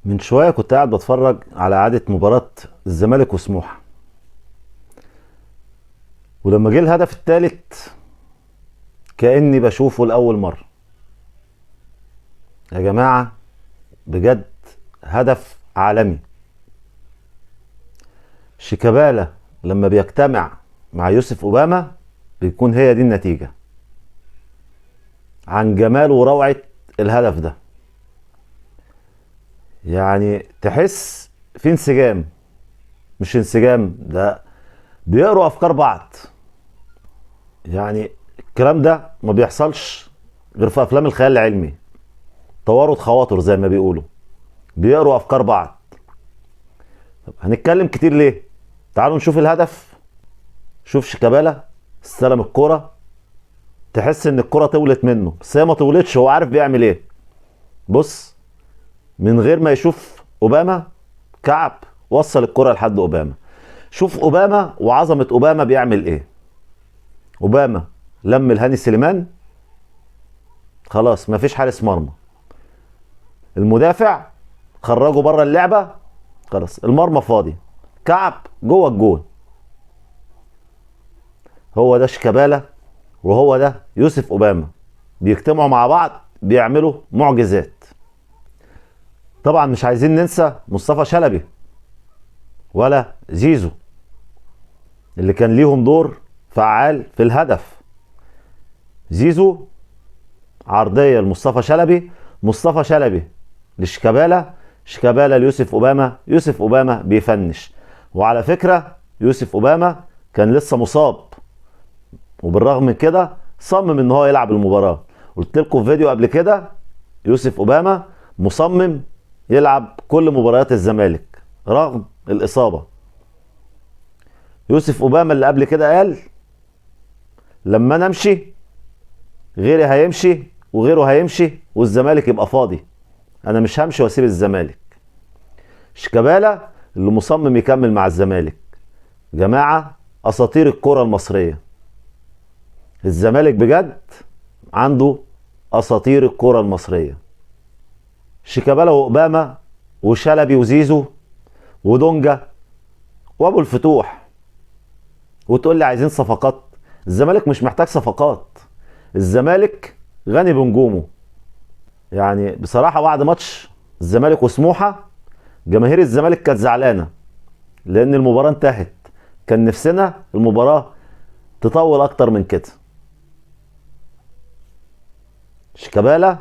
من شوية كنت قاعد بتفرج على إعادة مباراة الزمالك وسموحة. ولما جه الهدف الثالث كأني بشوفه لأول مرة. يا جماعة، بجد هدف عالمي. شيكابالا لما بيجتمع مع يوسف أوباما بيكون هي دي النتيجة عن جمال وروعة الهدف ده. يعني تحس في انسجام، مش انسجام ده، بيقروا أفكار بعض. يعني الكلام ده ما بيحصلش غير في افلام الخيال العلمي، توارد خواطر زي ما بيقولوا، بيقروا افكار بعض. طب هنتكلم كتير ليه؟ تعالوا نشوف الهدف. شوف شيكابالا استلم الكرة، تحس ان الكرة طولت منه بس هي ما طولتش، هو عارف بيعمل ايه. بص، من غير ما يشوف اوباما، كعب وصل الكرة لحد اوباما. شوف اوباما وعظمة اوباما بيعمل ايه. اوباما لم الهاني سليمان، خلاص مفيش حارس مرمى. المدافع خرجه بره اللعبة، خلاص المرمى فاضي. كعب جوه الجون. هو ده شيكابالا وهو ده يوسف اوباما، بيجتمعوا مع بعض بيعملوا معجزات. طبعا مش عايزين ننسى مصطفى شلبي ولا زيزو اللي كان ليهم دور فعال في الهدف. زيزو عرضية لمصطفى شلبي، مصطفى شلبي لشيكابالا، شيكابالا ليوسف اوباما، يوسف اوباما بيفنش. وعلى فكرة يوسف اوباما كان لسه مصاب، وبالرغم من كده صمم ان هو يلعب المباراة. قلت لكم في فيديو قبل كده، يوسف اوباما مصمم يلعب كل مباريات الزمالك رغم الاصابة. يوسف اوباما اللي قبل كده قال لما انا امشي غيري هيمشي وغيره هيمشي والزمالك يبقى فاضي، انا مش همشي واسيب الزمالك. شيكابالا اللي مصمم يكمل مع الزمالك. جماعة، اساطير الكرة المصرية. الزمالك بجد عنده اساطير الكرة المصرية. شيكابالا واوباما وشلبي وزيزو ودونجا وابو الفتوح. وتقول لي عايزين صفقات؟ الزمالك مش محتاج صفقات، الزمالك غني بنجومه. يعني بصراحة بعد ماتش الزمالك وسموحة جماهير الزمالك كانت زعلانة لان المباراة انتهت. كان نفسنا المباراة تطول اكتر من كده. شيكابالا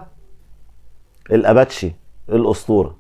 الاباتشي الاسطورة.